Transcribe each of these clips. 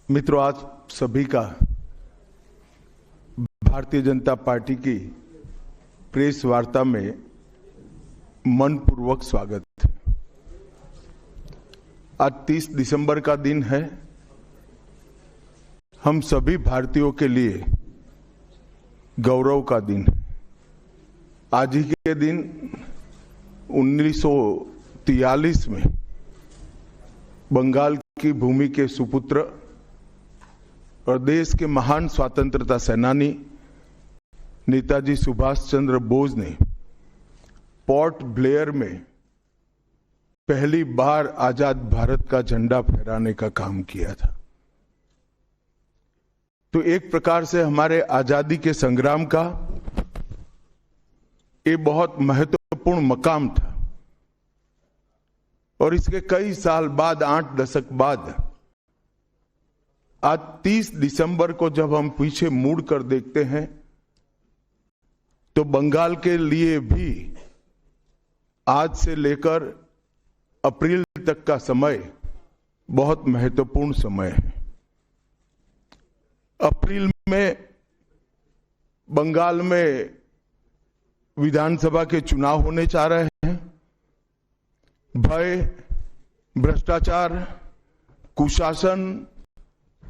मित्रों, आज सभी का भारतीय जनता पार्टी की प्रेस वार्ता में मनपूर्वक स्वागत है। आज 30 दिसंबर का दिन है। हम सभी भारतीयों के लिए गौरव का दिन है। आज ही के दिन 1943 में बंगाल की भूमि के सुपुत्र और देश के महान स्वतंत्रता सेनानी नेताजी सुभाष चंद्र बोस ने पोर्ट ब्लेयर में पहली बार आजाद भारत का झंडा फहराने का काम किया था। तो एक प्रकार से हमारे आजादी के संग्राम का ये बहुत महत्वपूर्ण मकाम था। और इसके कई साल बाद, 8 दशक बाद, आज 30 दिसंबर को जब हम पीछे मुड़ कर देखते हैं तो बंगाल के लिए भी आज से लेकर अप्रैल तक का समय बहुत महत्वपूर्ण समय है। अप्रैल में बंगाल में विधानसभा के चुनाव होने जा रहे हैं। भय, भ्रष्टाचार, कुशासन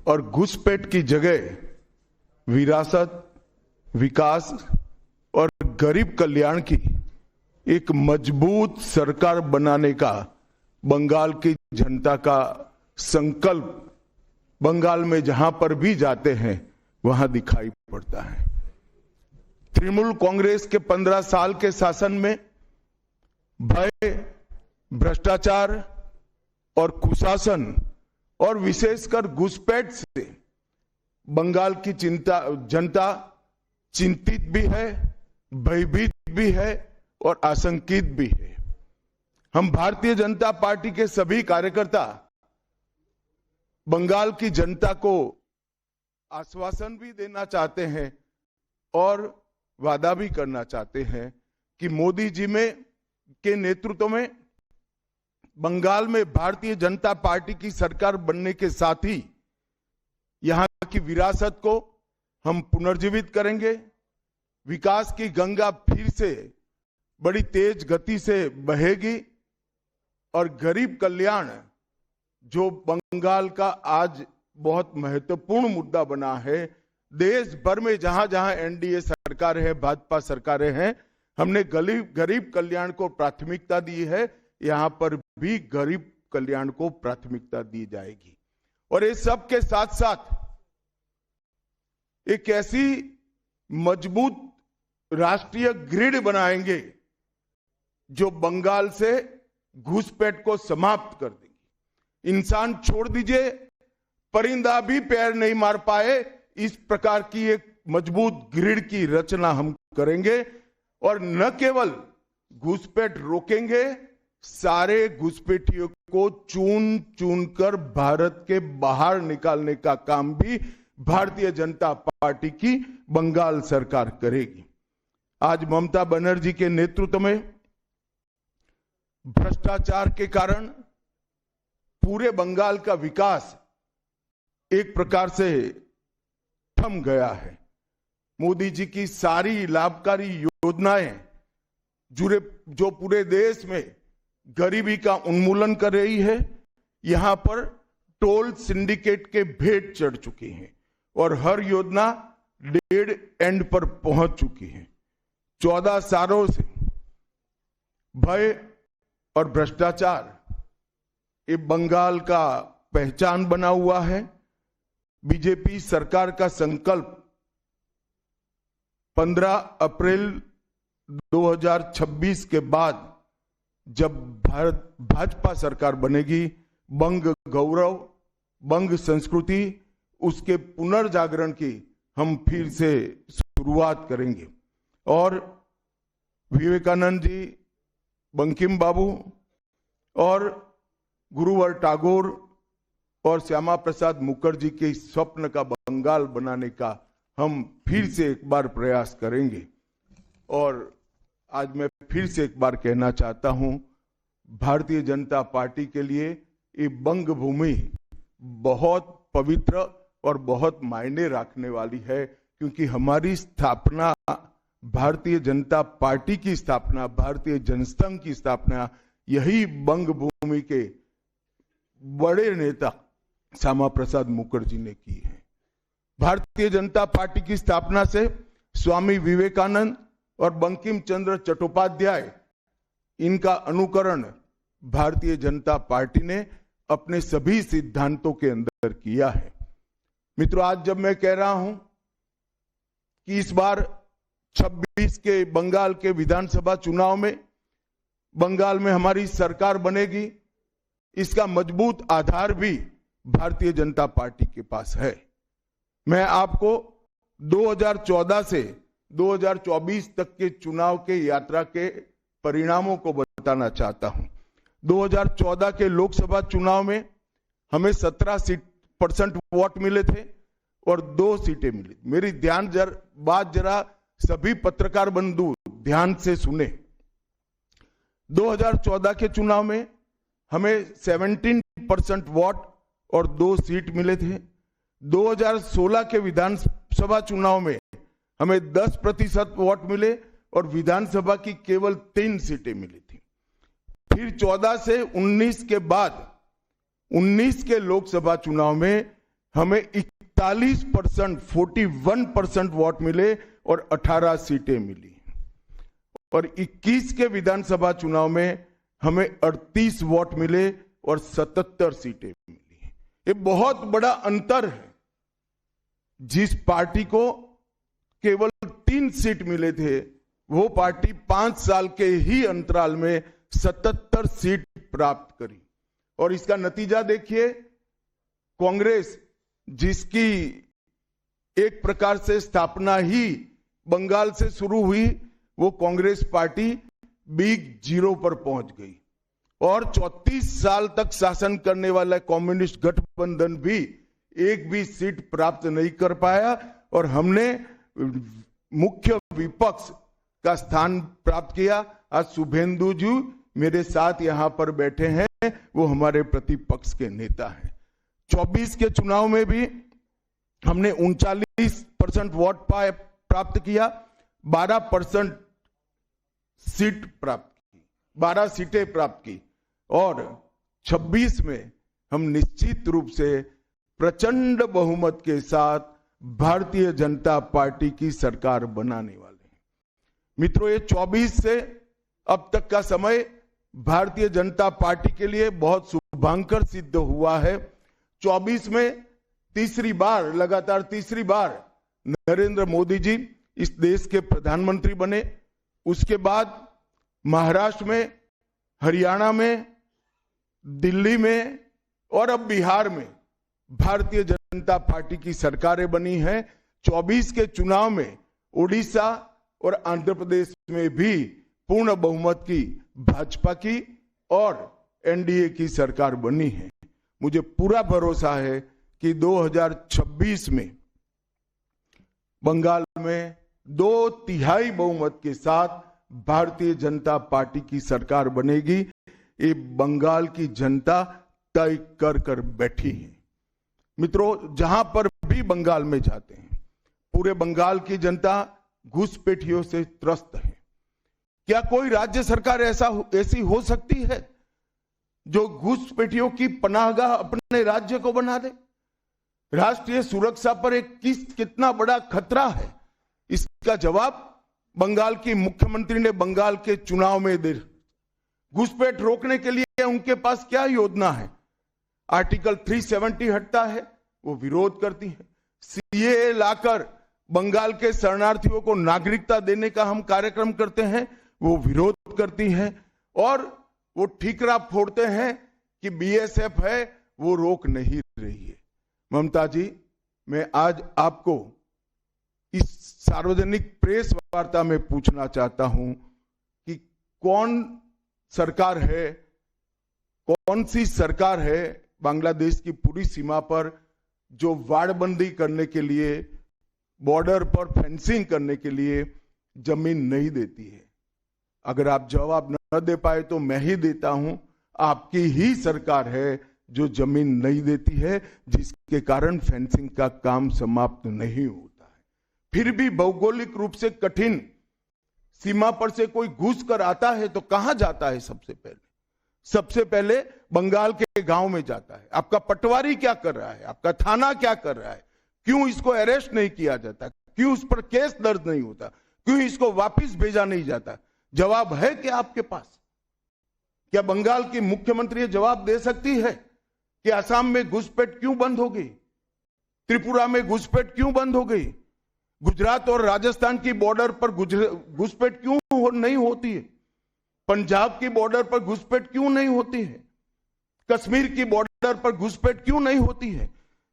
और घुसपैठ की जगह विरासत, विकास और गरीब कल्याण की एक मजबूत सरकार बनाने का बंगाल की जनता का संकल्प बंगाल में जहां पर भी जाते हैं वहां दिखाई पड़ता है। तृणमूल कांग्रेस के 15 साल के शासन में भय, भ्रष्टाचार और कुशासन और विशेषकर घुसपैठ से बंगाल की जनता चिंतित भी है, भयभीत भी है और आशंकित भी है। हम भारतीय जनता पार्टी के सभी कार्यकर्ता बंगाल की जनता को आश्वासन भी देना चाहते हैं और वादा भी करना चाहते हैं कि मोदी जी के नेतृत्व में बंगाल में भारतीय जनता पार्टी की सरकार बनने के साथ ही यहां की विरासत को हम पुनर्जीवित करेंगे। विकास की गंगा फिर से बड़ी तेज गति से बहेगी और गरीब कल्याण, जो बंगाल का आज बहुत महत्वपूर्ण मुद्दा बना है, देश भर में जहां जहां एनडीए सरकार है, भाजपा सरकारें हैं, हमने गरीब कल्याण को प्राथमिकता दी है। यहां पर भी गरीब कल्याण को प्राथमिकता दी जाएगी। और इस सब के साथ साथ एक ऐसी मजबूत राष्ट्रीय ग्रिड बनाएंगे जो बंगाल से घुसपैठ को समाप्त कर देगी। इंसान छोड़ दीजिए, परिंदा भी पैर नहीं मार पाए, इस प्रकार की एक मजबूत ग्रिड की रचना हम करेंगे। और न केवल घुसपैठ रोकेंगे, सारे घुसपैठियों को चुन चुन कर भारत के बाहर निकालने का काम भी भारतीय जनता पार्टी की बंगाल सरकार करेगी। आज ममता बनर्जी के नेतृत्व में भ्रष्टाचार के कारण पूरे बंगाल का विकास एक प्रकार से थम गया है। मोदी जी की सारी लाभकारी योजनाएं जो पूरे देश में गरीबी का उन्मूलन कर रही है, यहां पर टोल सिंडिकेट के भेंट चढ़ चुकी हैं और हर योजना डेड एंड पर पहुंच चुकी है। 14 सालों से भय और भ्रष्टाचार ये बंगाल का पहचान बना हुआ है। बीजेपी सरकार का संकल्प 15 अप्रैल 2026 के बाद जब भाजपा सरकार बनेगी, बंग गौरव, बंग संस्कृति, उसके पुनर्जागरण की हम फिर से शुरुआत करेंगे। और विवेकानंद जी, बंकिम बाबू और गुरुवर टैगोर और श्यामा प्रसाद मुखर्जी के स्वप्न का बंगाल बनाने का हम फिर से एक बार प्रयास करेंगे। और आज मैं फिर से एक बार कहना चाहता हूं, भारतीय जनता पार्टी के लिए ये बंग भूमि बहुत पवित्र और बहुत मायने रखने वाली है, क्योंकि हमारी स्थापना, भारतीय जनता पार्टी की स्थापना, भारतीय जनसंघ की स्थापना यही बंग भूमि के बड़े नेता श्यामा प्रसाद मुखर्जी ने की है। भारतीय जनता पार्टी की स्थापना से स्वामी विवेकानंद और बंकिम चंद्र चट्टोपाध्याय, इनका अनुकरण भारतीय जनता पार्टी ने अपने सभी सिद्धांतों के अंदर किया है। मित्रों, आज जब मैं कह रहा हूं कि इस बार 26 के बंगाल के विधानसभा चुनाव में बंगाल में हमारी सरकार बनेगी, इसका मजबूत आधार भी भारतीय जनता पार्टी के पास है। मैं आपको 2014 से 2024 तक के चुनाव के यात्रा के परिणामों को बताना चाहता हूं। 2014 के लोकसभा चुनाव में हमें 17% वोट मिले थे और 2 सीटें मिली। मेरी बात जरा सभी पत्रकार बंधु ध्यान से सुने। 2014 के चुनाव में हमें 17% वोट और 2 सीट मिले थे। 2016 के विधानसभा चुनाव में हमें 10% वोट मिले और विधानसभा की केवल 3 सीटें मिली थी। फिर 14 से 19 के बाद 19 के लोकसभा चुनाव में हमें 41% वोट मिले और 18 सीटें मिली। और 21 के विधानसभा चुनाव में हमें 38 वोट मिले और 77 सीटें मिली। ये बहुत बड़ा अंतर है। जिस पार्टी को केवल 3 सीट मिले थे, वो पार्टी 5 साल के ही अंतराल में 77 सीट प्राप्त करी। और इसका नतीजा देखिए, कांग्रेस, जिसकी एक प्रकार से स्थापना ही बंगाल से शुरू हुई, वो कांग्रेस पार्टी बिग जीरो पर पहुंच गई। और 34 साल तक शासन करने वाला कम्युनिस्ट गठबंधन भी एक भी सीट प्राप्त नहीं कर पाया और हमने मुख्य विपक्ष का स्थान प्राप्त किया। आज शुभेंदु जी मेरे साथ यहां पर बैठे हैं, वो हमारे प्रतिपक्ष के नेता हैं। 24 के चुनाव में भी हमने 39% वोट प्राप्त किया, 12% सीट प्राप्त की, 12 सीटें प्राप्त की। और 26 में हम निश्चित रूप से प्रचंड बहुमत के साथ भारतीय जनता पार्टी की सरकार बनाने वाले हैं। मित्रों, ये 24 से अब तक का समय भारतीय जनता पार्टी के लिए बहुत शुभांकर सिद्ध हुआ है। 24 में लगातार तीसरी बार नरेंद्र मोदी जी इस देश के प्रधानमंत्री बने। उसके बाद महाराष्ट्र में, हरियाणा में, दिल्ली में और अब बिहार में भारतीय जनता पार्टी की सरकारें बनी हैं। 24 के चुनाव में उड़ीसा और आंध्र प्रदेश में भी पूर्ण बहुमत की भाजपा की और एनडीए की सरकार बनी है। मुझे पूरा भरोसा है कि 2026 में बंगाल में 2/3 बहुमत के साथ भारतीय जनता पार्टी की सरकार बनेगी। ये बंगाल की जनता तय कर बैठी है। मित्रों, जहां पर भी बंगाल में जाते हैं, पूरे बंगाल की जनता घुसपैठियों से त्रस्त है। क्या कोई राज्य सरकार ऐसी हो सकती है जो घुसपैठियों की पनाहगाह अपने राज्य को बना दे? राष्ट्रीय सुरक्षा पर कितना बड़ा खतरा है, इसका जवाब बंगाल की मुख्यमंत्री ने बंगाल के चुनाव में दे। घुसपैठ रोकने के लिए उनके पास क्या योजना है? आर्टिकल 370 हटता है, वो विरोध करती है। सीएए लाकर बंगाल के शरणार्थियों को नागरिकता देने का हम कार्यक्रम करते हैं, वो विरोध करती है। और वो ठीकरा फोड़ते हैं कि बीएसएफ है, वो रोक नहीं रही है। ममता जी, मैं आज आपको इस सार्वजनिक प्रेस वार्ता में पूछना चाहता हूं कि कौन सी सरकार है बांग्लादेश की पूरी सीमा पर जो वाड़बंदी करने के लिए, बॉर्डर पर फेंसिंग करने के लिए जमीन नहीं देती है? अगर आप जवाब न दे पाए तो मैं ही देता हूं। आपकी ही सरकार है जो जमीन नहीं देती है, जिसके कारण फेंसिंग का काम समाप्त नहीं होता है। फिर भी भौगोलिक रूप से कठिन सीमा पर से कोई घुस कर आता है तो कहां जाता है? सबसे पहले बंगाल के गांव में जाता है। आपका पटवारी क्या कर रहा है? आपका थाना क्या कर रहा है? क्यों इसको अरेस्ट नहीं किया जाता? क्यों उस पर केस दर्ज नहीं होता? क्यों इसको वापस भेजा नहीं जाता? जवाब है क्या आपके पास? क्या बंगाल की मुख्यमंत्री ये जवाब दे सकती है कि असम में घुसपैठ क्यों बंद हो गई? त्रिपुरा में घुसपैठ क्यों बंद हो गई? गुजरात और राजस्थान की बॉर्डर पर घुसपैठ क्यों नहीं होती है? पंजाब की बॉर्डर पर घुसपैठ क्यों नहीं होती है? कश्मीर की बॉर्डर पर घुसपैठ क्यों नहीं होती है?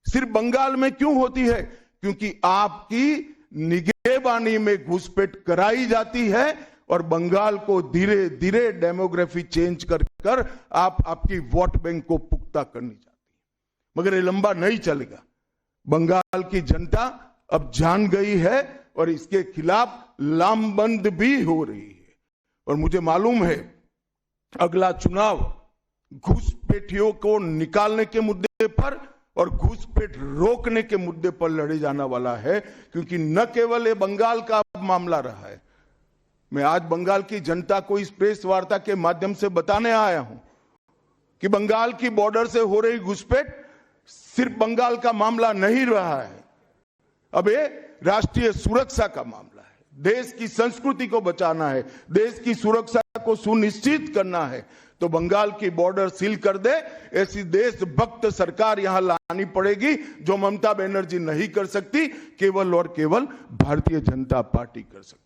सिर्फ बंगाल में क्यों होती है? क्योंकि आपकी निगहबानी में घुसपैठ कराई जाती है और बंगाल को धीरे धीरे डेमोग्राफी चेंज कर आपकी वोट बैंक को पुख्ता करनी चाहती है। मगर ये लंबा नहीं चलेगा। बंगाल की जनता अब जान गई है और इसके खिलाफ लामबंद भी हो रही है। और मुझे मालूम है अगला चुनाव घुसपैठियों को निकालने के मुद्दे पर और घुसपैठ रोकने के मुद्दे पर लड़े जाने वाला है, क्योंकि न केवल ये बंगाल का मामला रहा है। मैं आज बंगाल की जनता को इस प्रेस वार्ता के माध्यम से बताने आया हूं कि बंगाल की बॉर्डर से हो रही घुसपैठ सिर्फ बंगाल का मामला नहीं रहा है। अब ये राष्ट्रीय सुरक्षा का मामला है। देश की संस्कृति को बचाना है, देश की सुरक्षा को सुनिश्चित करना है, तो बंगाल की बॉर्डर सील कर दे, ऐसी देशभक्त सरकार यहां लानी पड़ेगी जो ममता बनर्जी नहीं कर सकती, केवल और केवल भारतीय जनता पार्टी कर सकती।